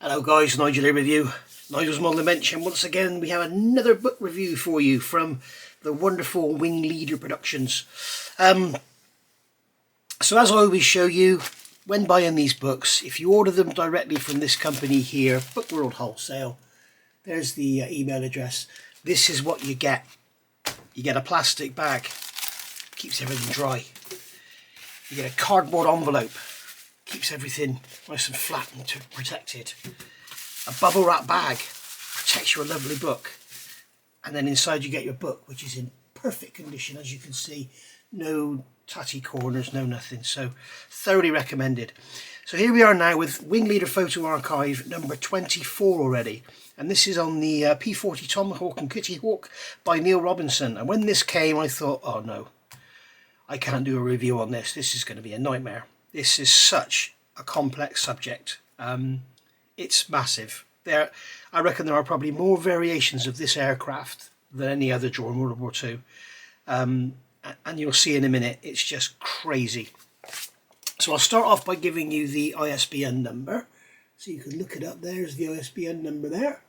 Hello guys, Nigel here with you. Nigel's Model Invention. Once again we have another book review for you from the wonderful Wingleader Productions. So as I always show you, when buying these books, if you order them directly from this company here, Book World Wholesale, there's the email address. This is what you get. You get a plastic bag, keeps everything dry. You get a cardboard envelope, keeps everything nice and flat and protected. A bubble wrap bag protects your lovely book, and then inside you get your book, which is in perfect condition, as you can see. No tatty corners, no nothing. So thoroughly recommended. So here we are now with Wingleader Photo Archive number 24 already, and this is on the P-40 Tomahawk and Kittyhawk by Neil Robinson. And when this came, I thought, oh no, I can't do a review on this. This is going to be a nightmare. This is such a complex subject. It's massive. I reckon there are probably more variations of this aircraft than any other during World War II. And you'll see in a minute, it's just crazy. So I'll start off by giving you the ISBN number. So you can look it up. There's the ISBN number there.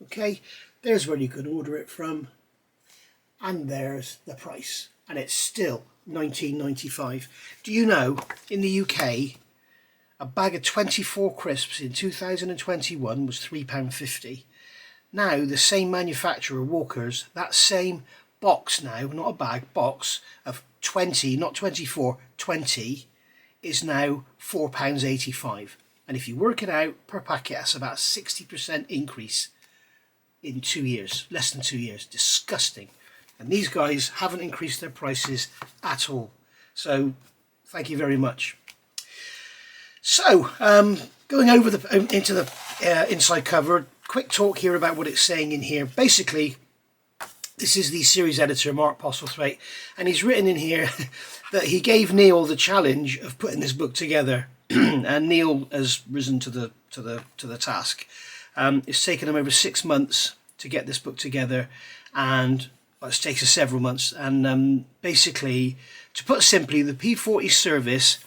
Okay, there's where you can order it from. And there's the price. And it's still £19.95. Do you know, in the UK, a bag of 24 crisps in 2021 was £3.50. Now, the same manufacturer, Walker's, that same box now, not a bag, box of 20, not 24, 20, is now £4.85. And if you work it out per packet, that's about a 60% increase in 2 years, less than 2 years. Disgusting. And these guys haven't increased their prices at all. So, thank you very much. So, going over into the inside cover, quick talk here about what it's saying in here. Basically, this is the series editor, Mark Postlethwaite, and he's written in here that he gave Neil the challenge of putting this book together, and Neil has risen to the task. It's taken him over 6 months to get this book together, and it's taken several months. And basically, to put simply, the P-40 service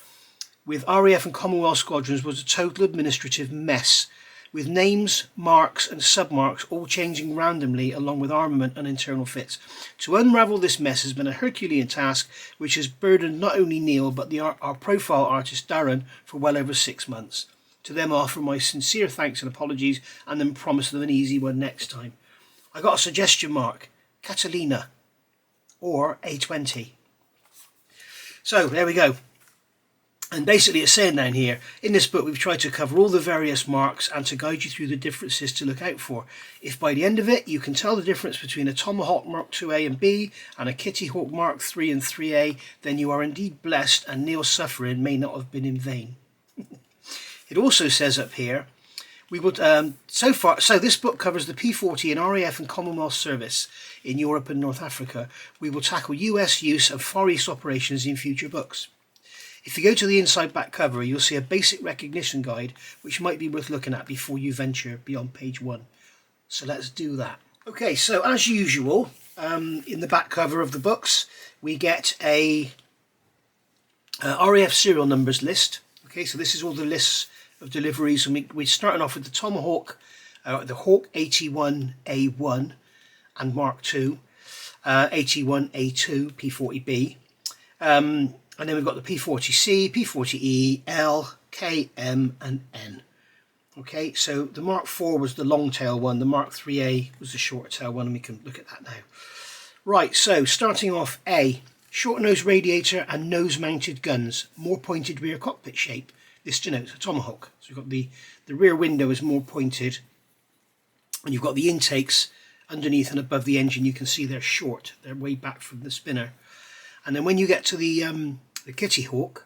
with RAF and Commonwealth squadrons was a total administrative mess, with names, marks and submarks all changing randomly along with armament and internal fits. To unravel this mess has been a Herculean task which has burdened not only Neil but our profile artist Darren for well over 6 months. To them I offer my sincere thanks and apologies, and then promise them an easy one next time. I got a suggestion mark, Catalina or A20. So there we go. And basically it's saying down here, in this book we've tried to cover all the various marks and to guide you through the differences to look out for. If by the end of it you can tell the difference between a Tomahawk Mark 2A and B and a Kittyhawk Mark 3 and 3A, then you are indeed blessed and Neil's suffering may not have been in vain. It also says up here, we would so this book covers the P-40 and RAF and Commonwealth service in Europe and North Africa. We will tackle US use of Far East operations in future books. If you go to the inside back cover, you'll see a basic recognition guide, which might be worth looking at before you venture beyond page 1. So let's do that. Okay, so as usual, in the back cover of the books, we get a RAF serial numbers list. Okay, so this is all the lists of deliveries, and we're starting off with the Tomahawk, the Hawk 81A1 and Mark II, 81A2, P-40B. And then we've got the P-40C, P-40E, L, K, M and N. Okay, so the Mark IV was the long tail one, the Mark 3A was the short tail one, and we can look at that now. Right, so starting off, A, short nose radiator and nose mounted guns, more pointed rear cockpit shape. This denotes a Tomahawk. So we've got the rear window is more pointed, and you've got the intakes underneath and above the engine. You can see they're short, they're way back from the spinner. And then when you get to the Kittyhawk,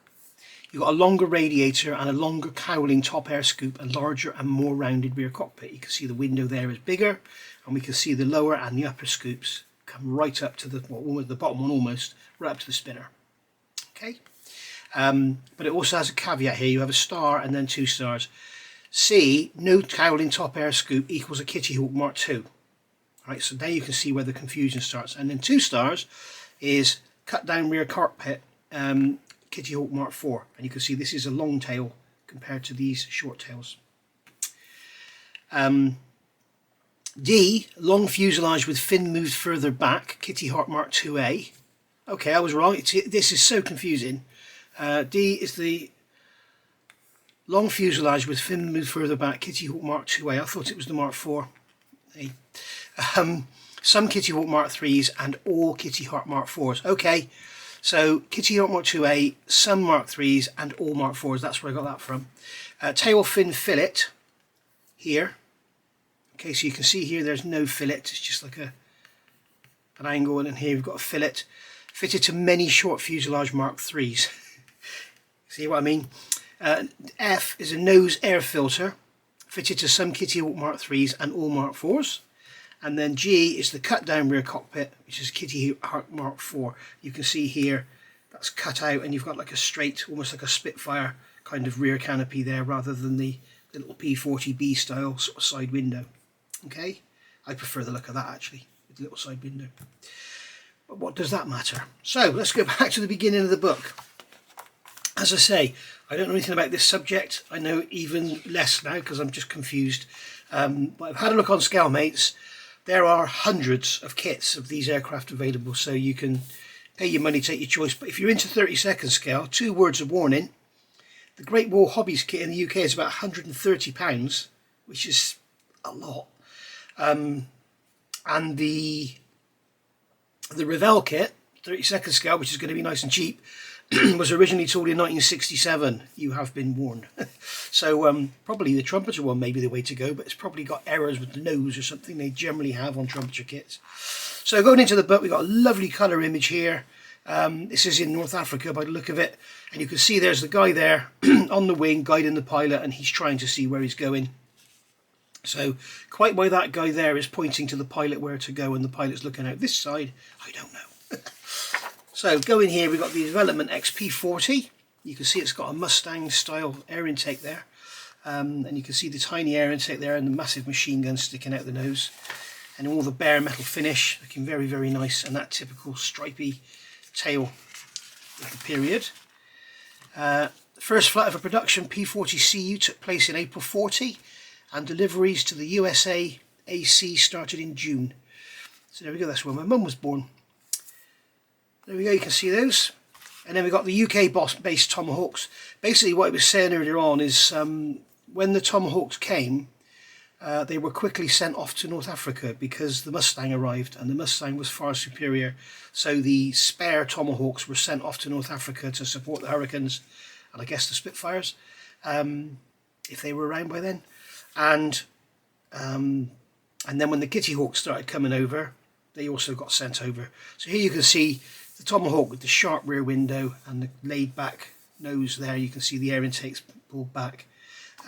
you've got a longer radiator and a longer cowling top air scoop, and larger and more rounded rear cockpit. You can see the window there is bigger, and we can see the lower and the upper scoops come right up to the bottom one, almost right up to the spinner. Okay, but it also has a caveat here. You have a star and then 2 stars. C, no cowling top air scoop equals a Kittyhawk Mark II. All right, so there you can see where the confusion starts. And then 2 stars is cut down rear cockpit, Kittyhawk Mark IV, and you can see this is a long tail compared to these short tails. D, long fuselage with fin moved further back, Kittyhawk Mark 2A. Okay, I was wrong. This is so confusing. D is the long fuselage with fin moved further back, Kittyhawk Mark 2A. I thought it was the Mark 4A. Some Kittyhawk Mark 3s and all Kittyhawk Mark 4s. Okay, so Kittyhawk Mark 2A, some Mark 3s and all Mark 4s. That's where I got that from. Tail fin fillet here. Okay, so you can see here there's no fillet. It's just like an angle, and then here we've got a fillet fitted to many short fuselage Mark 3s. See what I mean? F is a nose air filter fitted to some Kittyhawk Mark 3s and all Mark 4s. And then G is the cut down rear cockpit, which is Kittyhawk Mark 4. You can see here that's cut out, and you've got like a straight, almost like a Spitfire kind of rear canopy there, rather than the little P-40B style sort of side window. Okay, I prefer the look of that actually, with the little side window. But what does that matter? So let's go back to the beginning of the book. As I say, I don't know anything about this subject. I know even less now because I'm just confused. But I've had a look on Scalemates. There are hundreds of kits of these aircraft available, so you can pay your money, take your choice. But if you're into 32nd scale, 2 words of warning: the Great Wall Hobbies kit in the UK is about £130, which is a lot. And the Revell kit, 32nd scale, which is going to be nice and cheap, was originally tooled in 1967. You have been warned. So probably the trumpeter one may be the way to go, but it's probably got errors with the nose or something. They generally have on trumpeter kits. So going into the book, we've got a lovely colour image here. This is in North Africa by the look of it, and you can see there's the guy there on the wing guiding the pilot, and he's trying to see where he's going. So quite why that guy there is pointing to the pilot where to go and the pilot's looking out this side, I don't know. So going here, we've got the Development XP40. You can see it's got a Mustang style air intake there, and you can see the tiny air intake there and the massive machine gun sticking out the nose, and all the bare metal finish looking very, very nice, and that typical stripy tail with the period. The first flight of a production P-40 CU took place in April 40, and deliveries to the USA AC started in June. So there we go, that's where my mum was born. There we go, you can see those. And then we've got the UK based Tomahawks. Basically what I was saying earlier on is when the Tomahawks came, they were quickly sent off to North Africa because the Mustang arrived, and the Mustang was far superior. So the spare Tomahawks were sent off to North Africa to support the Hurricanes, and I guess the Spitfires, if they were around by then. And then when the Kittyhawks started coming over, they also got sent over. So here you can see the Tomahawk with the sharp rear window and the laid back nose there. You can see the air intakes pulled back.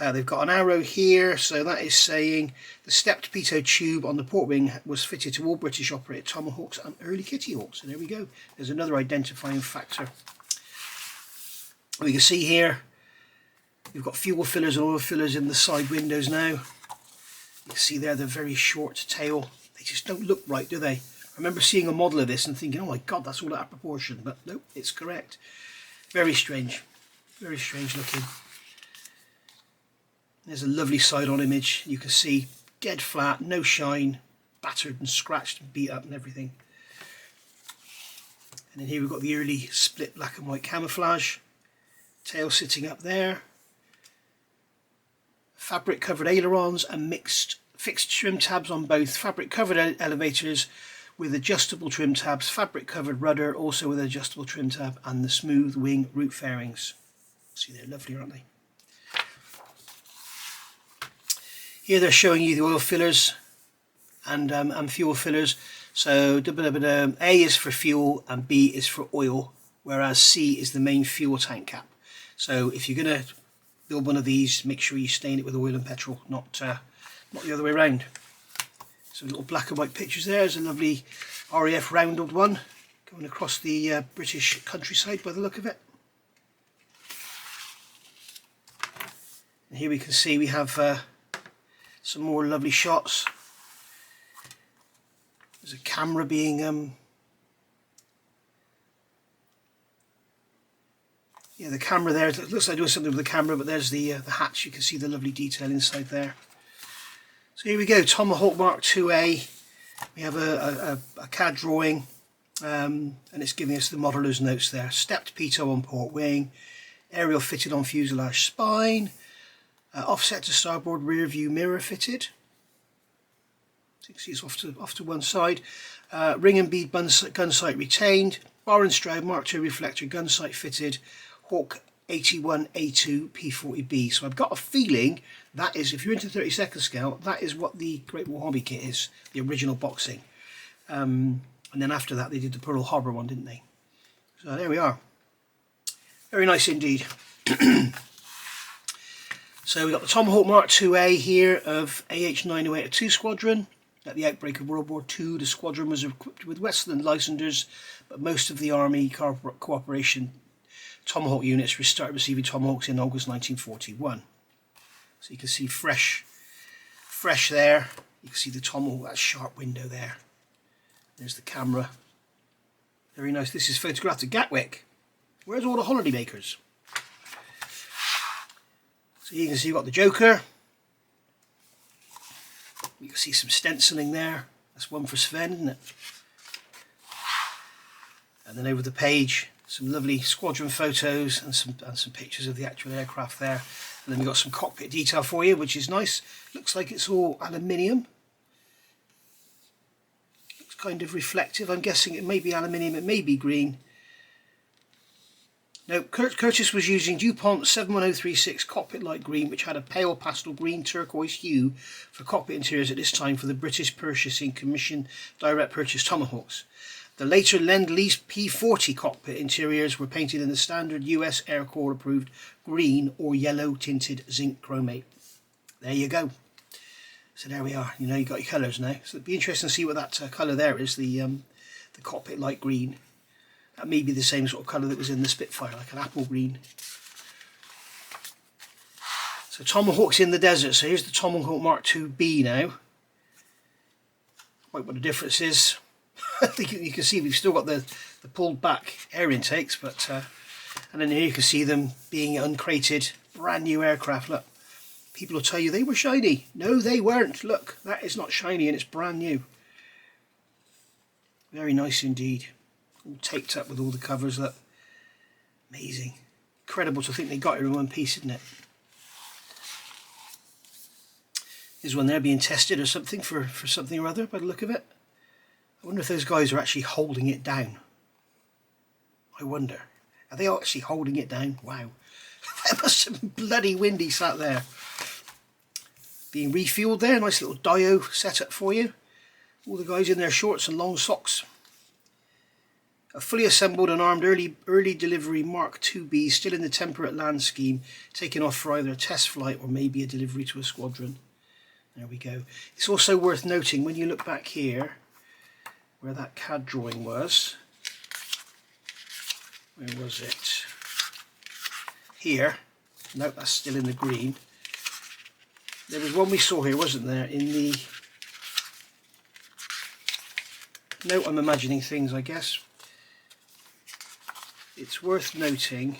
They've got an arrow here, so that is saying the stepped pitot tube on the port wing was fitted to all British operated Tomahawks and early Kittyhawks. So there we go. There's another identifying factor. We can see here we've got fuel fillers and oil fillers in the side windows now. You can see there the very short tail. They just don't look right, do they? I remember seeing a model of this and thinking, oh my god, that's all out of proportion. But nope, it's correct. Very strange looking. There's a lovely side-on image. You can see dead flat, no shine, battered and scratched and beat up and everything. And then here we've got the early split black and white camouflage. Tail sitting up there. Fabric covered ailerons and fixed trim tabs on both. Fabric covered elevators with adjustable trim tabs. Fabric covered rudder also with adjustable trim tab, and the smooth wing root fairings. See, they're lovely, aren't they? Here they're showing you the oil fillers and fuel fillers. So A is for fuel and B is for oil, whereas C is the main fuel tank cap. So if you're going to build one of these, make sure you stain it with oil and petrol, not the other way around. So little black and white pictures there. There's a lovely RAF rounded one going across the British countryside by the look of it. And here we can see we have some more lovely shots. There's a camera being yeah, the camera there, it looks like doing something with the camera, but there's the hatch. You can see the lovely detail inside there. So here we go, Tomahawk Mark 2A. We have a CAD drawing, and it's giving us the modeller's notes there. Stepped pitot on port wing, aerial fitted on fuselage spine, offset to starboard rear view mirror fitted. So you can see it's off to one side. Ring and bead gun sight retained, bar and strobe Mark II reflector gun sight fitted, Hawk 81A2 P-40B. So I've got a feeling that is, if you're into 32nd scale, that is what the Great War Hobby kit is, the original boxing. And then after that they did the Pearl Harbor one, didn't they? So there we are. Very nice indeed. So we've got the Tomahawk Mark 2A here of AH-908-2 Squadron. At the outbreak of World War II, the squadron was equipped with Westland Lysander, but most of the Army Cooperation Tomahawk units started receiving Tomahawks in August 1941. So you can see fresh there. You can see the Tomahawk, that sharp window there. There's the camera. Very nice. This is photographed at Gatwick. Where's all the holiday makers? So you can see you've got the Joker. You can see some stenciling there. That's one for Sven, isn't it? And then over the page, some lovely squadron photos and some pictures of the actual aircraft there. And then we've got some cockpit detail for you, which is nice. Looks like it's all aluminium. Looks kind of reflective. I'm guessing it may be aluminium, it may be green. Now, Curtiss was using DuPont 71036 cockpit light green, which had a pale pastel green turquoise hue for cockpit interiors at this time for the British Purchasing Commission direct purchase Tomahawks. The later Lend-Lease P-40 cockpit interiors were painted in the standard US Air Corps approved green or yellow tinted zinc chromate. There you go. So there we are. You know, you've got your colours now. So it'd be interesting to see what that colour there is, the cockpit light green. That may be the same sort of colour that was in the Spitfire, like an apple green. So Tomahawks in the desert. So here's the Tomahawk Mark 2B now. Quite what the difference is. You can see we've still got the pulled back air intakes, but and then here you can see them being uncrated, brand new aircraft. Look, people will tell you they were shiny. No, they weren't. Look, that is not shiny and it's brand new. Very nice indeed. All taped up with all the covers. Look, amazing. Incredible to think they got it in one piece, isn't it? Here's one there being tested or something for something or other by the look of it. I wonder if those guys are actually holding it down. I wonder. Are they actually holding it down? Wow. That must have been bloody windy sat there. Being refueled there. Nice little dio setup for you. All the guys in their shorts and long socks. A fully assembled and armed early delivery Mark 2B, still in the temperate land scheme, taken off for either a test flight or maybe a delivery to a squadron. There we go. It's also worth noting when you look back here, where that CAD drawing was. Where was it? Here. No, that's still in the green. There was one we saw here, wasn't there? In the... No, I'm imagining things, I guess. It's worth noting...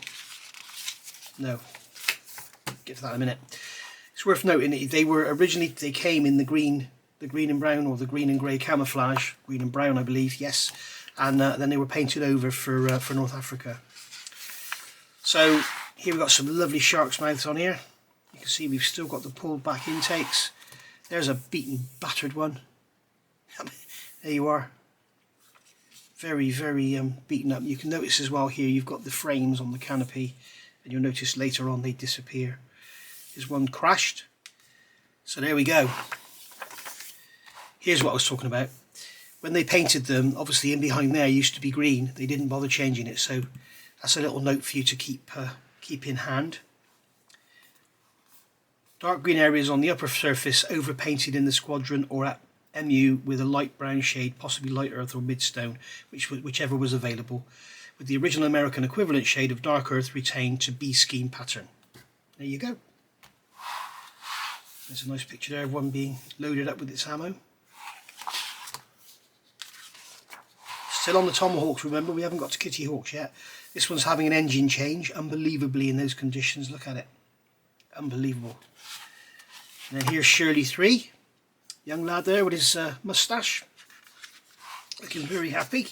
No. Get to that in a minute. It's worth noting that they were originally... They came in the green and brown, or the green and grey camouflage, green and brown I believe, yes, and then they were painted over for North Africa. So here we've got some lovely shark's mouths on here. You can see we've still got the pulled back intakes. There's a beaten, battered one. There you are. Very, very beaten up. You can notice as well here you've got the frames on the canopy, and you'll notice later on they disappear. Here's one crashed. So there we go. Here's what I was talking about. When they painted them, obviously in behind there used to be green. They didn't bother changing it, so that's a little note for you to keep in hand. Dark green areas on the upper surface overpainted in the squadron or at MU with a light brown shade, possibly light earth or midstone, whichever was available, with the original American equivalent shade of dark earth retained to B scheme pattern. There you go. There's a nice picture there of one being loaded up with its ammo. Still on the Tomahawks, remember, we haven't got to Kittyhawks yet. This one's having an engine change, unbelievably in those conditions. Look at it. Unbelievable. And then here's Shirley 3. Young lad there with his moustache, looking very happy.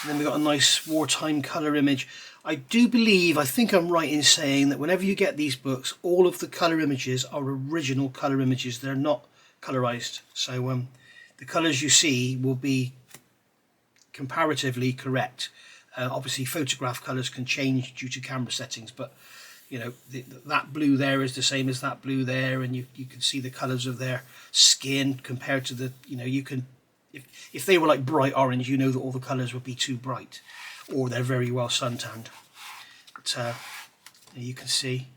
And then we've got a nice wartime colour image. I do believe, I think I'm right in saying that whenever you get these books, all of the colour images are original colour images. They're not colourised. So the colours you see will be comparatively correct. Obviously photograph colours can change due to camera settings, but you know, that blue there is the same as that blue there, and you can see the colours of their skin compared to the, you know, you can, if they were like bright orange, you know that all the colours would be too bright, or they're very well suntanned. But you can see.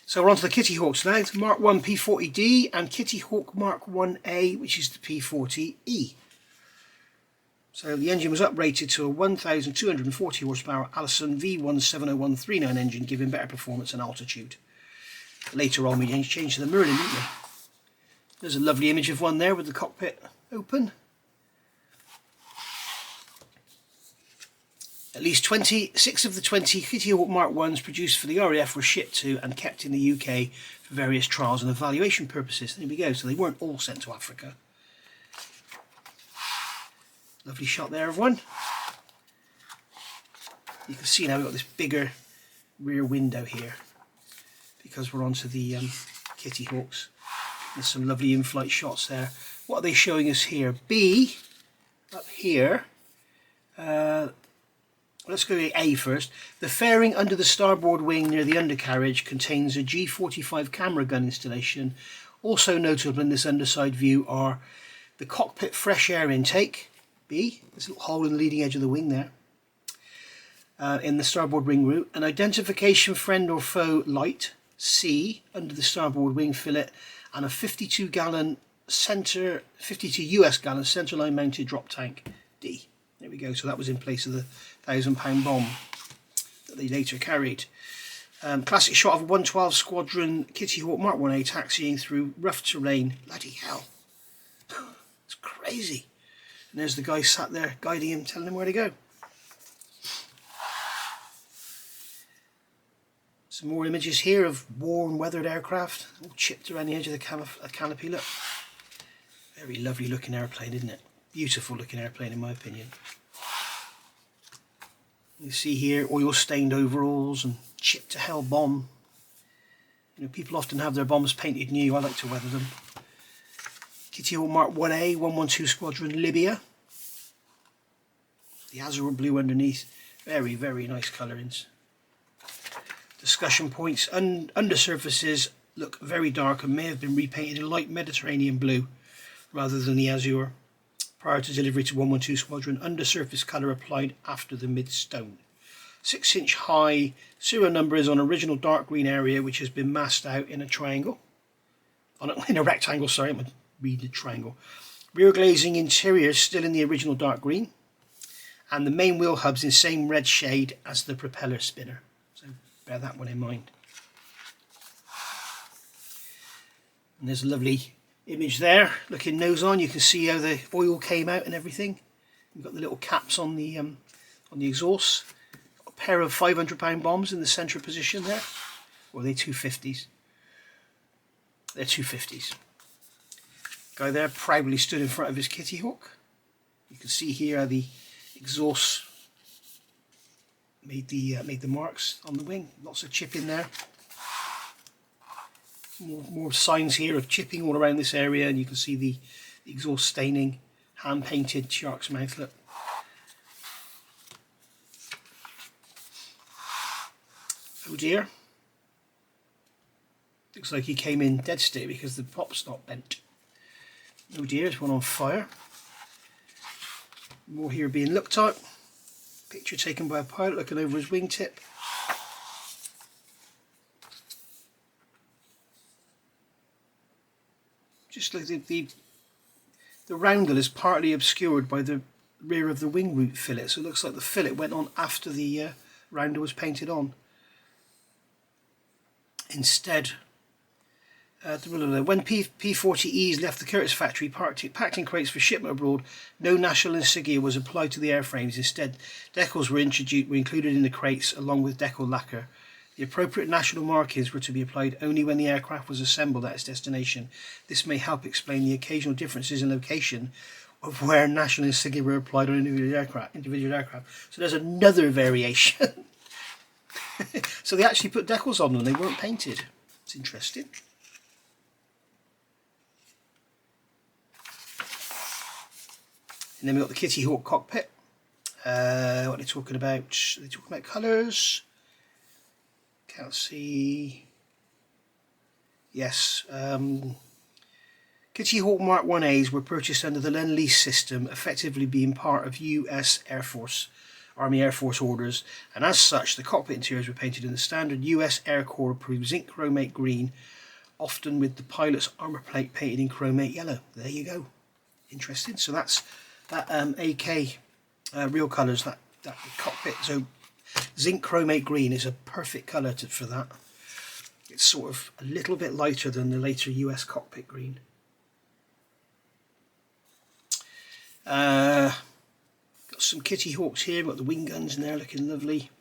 So we're on to the Kittyhawks now. It's Mark 1 P-40D and Kittyhawk Mark 1A, which is the P-40E. So the engine was uprated to a 1,240 horsepower Allison V170139 engine, giving better performance and altitude. Later on we changed to the Merlin, didn't we? There's a lovely image of one there with the cockpit open. At least 26 of the 20 Kittyhawk Mark 1s produced for the RAF were shipped to and kept in the UK for various trials and evaluation purposes. There we go, so they weren't all sent to Africa. Lovely shot there of one. You can see now we've got this bigger rear window here because we're onto the Kittyhawks. There's some lovely in-flight shots there. What are they showing us here? B, up here, let's go to A first. The fairing under the starboard wing near the undercarriage contains a G45 camera gun installation. Also notable in this underside view are the cockpit fresh air intake, B, there's a little hole in the leading edge of the wing there, in the starboard wing root, an identification friend or foe light, C, under the starboard wing fillet, and a 52 US gallon centerline mounted drop tank, D. There we go, so that was in place of the £1,000 bomb that they later carried. Classic shot of a 112 Squadron Kittyhawk Mark 1A taxiing through rough terrain. Bloody hell. It's crazy. And there's the guy sat there guiding him, telling him where to go. Some more images here of worn, weathered aircraft, all chipped around the edge of the canopy. Look, very lovely looking airplane, isn't it? Beautiful looking airplane in my opinion. You see here oil stained overalls and chipped to hell bomb. You know, people often have their bombs painted new. I like to weather them. Kittyhawk Mark 1A, 112 Squadron, Libya. The azure blue underneath. Very, very nice colourings. Discussion points. Undersurfaces look very dark and may have been repainted in light Mediterranean blue rather than the azure. Prior to delivery to 112 Squadron, undersurface colour applied after the mid-stone. 6-inch high serial number is on original dark green area which has been masked out in a triangle. In a rectangle, sorry, I'm reading a triangle. Rear glazing interior still in the original dark green. And the main wheel hubs in same red shade as the propeller spinner. So bear that one in mind. And there's a lovely image there, looking nose on. You can see how the oil came out and everything. We've got the little caps on the exhaust. Got a pair of £500 bombs in the centre position there. Or are they 250s? They're 250s. Guy there proudly stood in front of his Kittyhawk. You can see here how the exhaust made the marks on the wing. Lots of chipping there. More signs here of chipping all around this area, and you can see the exhaust staining, hand painted shark's mouth. Look. Oh dear. Looks like he came in dead stick because the pop's not bent. Oh dear, there's one on fire. More here being looked at. Picture taken by a pilot looking over his wingtip. Just like the roundel is partly obscured by the rear of the wing root fillet, so it looks like the fillet went on after the roundel was painted on. Instead, when P-40Es left the Curtis factory packed in crates for shipment abroad, no national insignia was applied to the airframes. Instead, decals were included in the crates along with decal lacquer. The appropriate national markings were to be applied only when the aircraft was assembled at its destination. This may help explain the occasional differences in location of where national insignia were applied on individual aircraft. So there's another variation. So they actually put decals on them, they weren't painted. It's interesting. And then we've got the Kittyhawk cockpit. What are they talking about? Are they talking about colours? Can't see. Yes. Kittyhawk Mark 1As were purchased under the Lend-Lease system, effectively being part of US Army Air Force orders, and as such the cockpit interiors were painted in the standard US Air Corps approved zinc chromate green, often with the pilot's armour plate painted in chromate yellow. There you go. Interesting. So that's that AK real colours, that cockpit. So zinc chromate green is a perfect colour for that. It's sort of a little bit lighter than the later US cockpit green. Got some Kittyhawks here, got the wing guns in there looking lovely.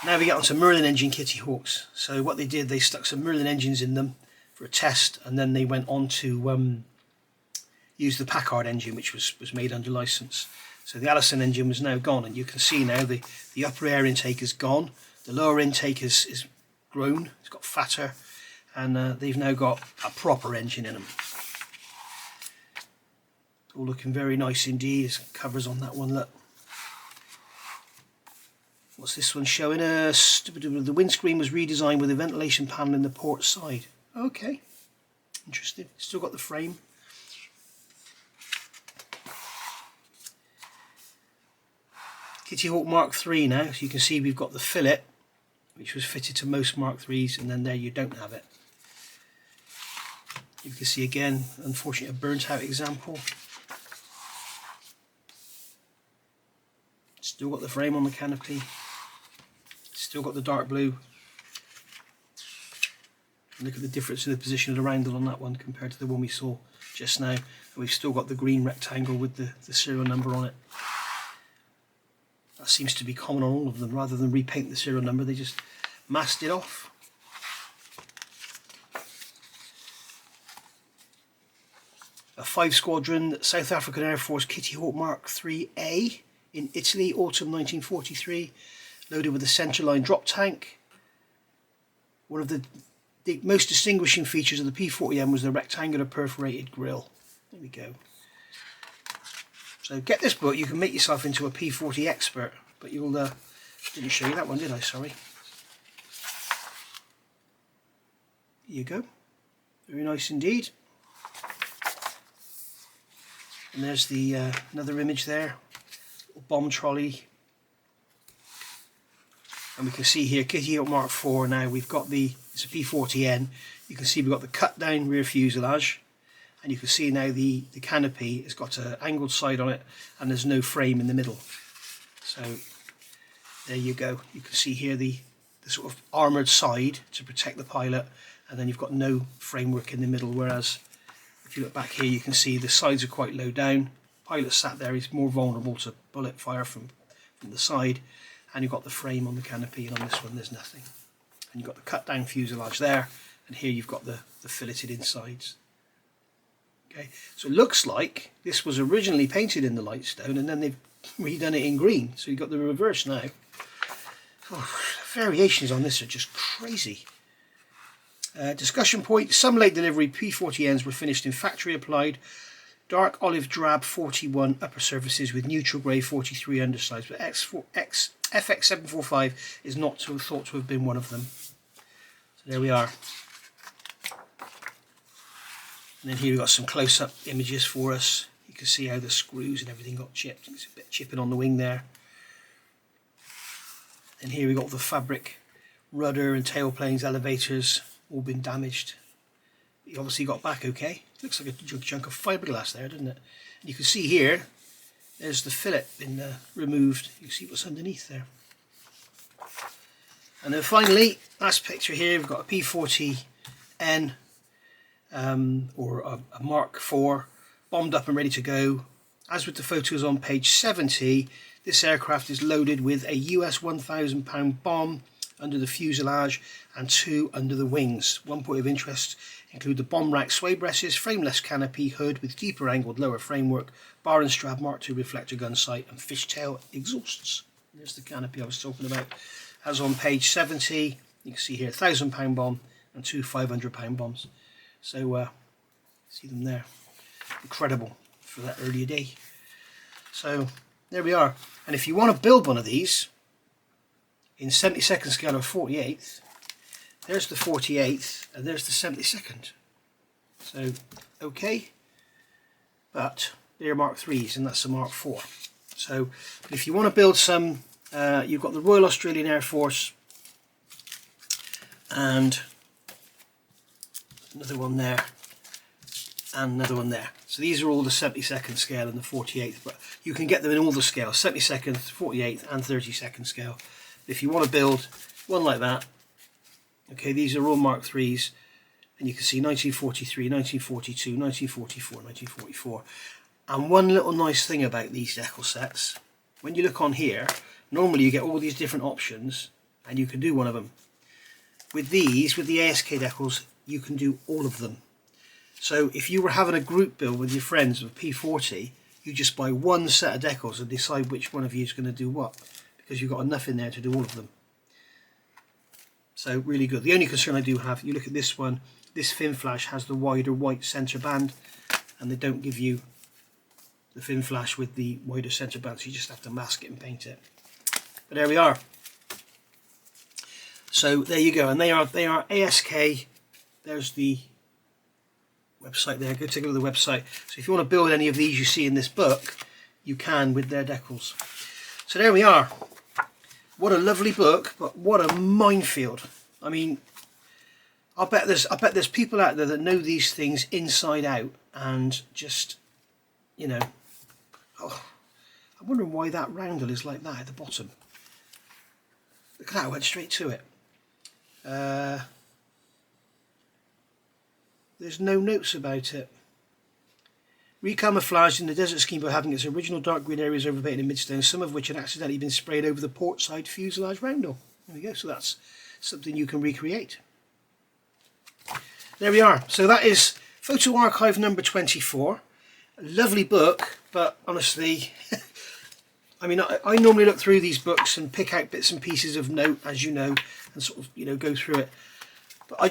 Now we get on some Merlin engine Kittyhawks. So what they did, they stuck some Merlin engines in them for a test, and then they went on to use the Packard engine, which was made under license. So the Allison engine was now gone, and you can see now the upper air intake is gone, the lower intake is grown, it's got fatter, and they've now got a proper engine in them. All looking very nice indeed. There's covers on that one, look. What's this one showing us? The windscreen was redesigned with a ventilation panel in the port side. Okay, interesting. Still got the frame. Kittyhawk Mark 3 now. So you can see we've got the fillet, which was fitted to most Mark 3s, and then there you don't have it. You can see again, unfortunately, a burnt out example. Still got the frame on the canopy. Still got the dark blue. And look at the difference in the position of the roundel on that one compared to the one we saw just now. And we've still got the green rectangle with the serial number on it. That seems to be common on all of them. Rather than repaint the serial number, they just masked it off. A 5 Squadron South African Air Force Kittyhawk Mark 3A in Italy, autumn 1943, loaded with a centerline drop tank. One of the most distinguishing features of the P-40M was the rectangular perforated grille. There we go. So get this book, you can make yourself into a P-40 expert, but you'll, didn't show you that one, did I? Sorry. Here you go. Very nice indeed. And there's the another image there. Bomb trolley, and we can see here Kittyhawk Mark 4. Now we've got it's a P-40N. You can see we've got the cut down rear fuselage, and you can see now the canopy has got an angled side on it, and there's no frame in the middle. So there you go. You can see here the sort of armoured side to protect the pilot, and then you've got no framework in the middle, whereas if you look back here you can see the sides are quite low down. Pilot sat there, he's more vulnerable to bullet fire from the side, and you've got the frame on the canopy, and on this one there's nothing. And you've got the cut down fuselage there, and here you've got the filleted insides. Okay, so it looks like this was originally painted in the light stone, and then they've redone it in green, so you've got the reverse now. Oh, variations on this are just crazy. Discussion point: some late delivery P-40Ns were finished in factory applied dark olive drab 41 upper surfaces with neutral grey 43 undersides, but FX745 is not thought to have been one of them. So there we are. And then here we've got some close-up images for us. You can see how the screws and everything got chipped. There's a bit of chipping on the wing there. And here we've got the fabric rudder and tail planes, elevators, all been damaged. You obviously got back okay. Looks like a chunk of fiberglass there, doesn't it? And you can see here, there's the fillet been removed. You can see what's underneath there. And then finally, last picture here, we've got a P-40N or a Mark IV, bombed up and ready to go. As with the photos on page 70, This aircraft is loaded with a US £1,000 bomb under the fuselage and 2 under the wings. One point of interest include the bomb rack sway presses, frameless canopy, hood with deeper angled lower framework, bar and strap Mark II reflector gun sight and fishtail exhausts. There's the canopy I was talking about. As on page 70, you can see here £1,000 bomb and 2 £500 bombs. So see them there. Incredible for that earlier day. So there we are. And if you want to build one of these in 72nd scale or 48th, there's the 48th and there's the 72nd. So okay, but they're Mark III's and that's the Mark IV. So if you want to build some, you've got the Royal Australian Air Force and another one there and another one there. So these are all the 72nd scale and the 48th, but you can get them in all the scales, 72nd, 48th and 32nd scale. If you want to build one like that, okay, these are all Mark III's, and you can see 1943, 1942, 1944, 1944. And one little nice thing about these decal sets, when you look on here, normally you get all these different options and you can do one of them. With these, with the ASK decals, you can do all of them. So if you were having a group build with your friends with P-40, you just buy one set of decals and decide which one of you is going to do what, because you've got enough in there to do all of them. So really good. The only concern I do have, you look at this one, this fin flash has the wider white centre band, and they don't give you the fin flash with the wider centre band, so you just have to mask it and paint it. But there we are. So there you go, and they are ASK. There's the website there. Go take a look at the website. So if you want to build any of these you see in this book, you can with their decals. So there we are. What a lovely book, but what a minefield. I mean, I bet there's people out there that know these things inside out, and just, you know, oh, I'm wondering why that roundel is like that at the bottom. Look at that, I went straight to it. There's no notes about it. Recamouflaged in the desert scheme by having its original dark green areas overpainted in midstone, some of which had accidentally been sprayed over the port side fuselage roundel. There we go, so that's something you can recreate. There we are. So that is Photo Archive number 24. A lovely book, but honestly, I mean, I normally look through these books and pick out bits and pieces of note, as you know, and sort of, you know, go through it. But I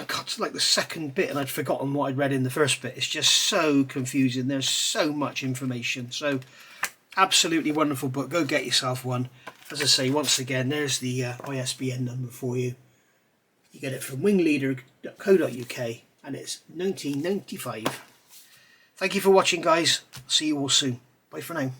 got to like the second bit and I'd forgotten what I'd read in the first bit. It's just so confusing. There's so much information. So absolutely wonderful book. Go get yourself one. As I say, once again, there's the ISBN number for you. You get it from wingleader.co.uk and it's 1995. Thank you for watching, guys. See you all soon. Bye for now.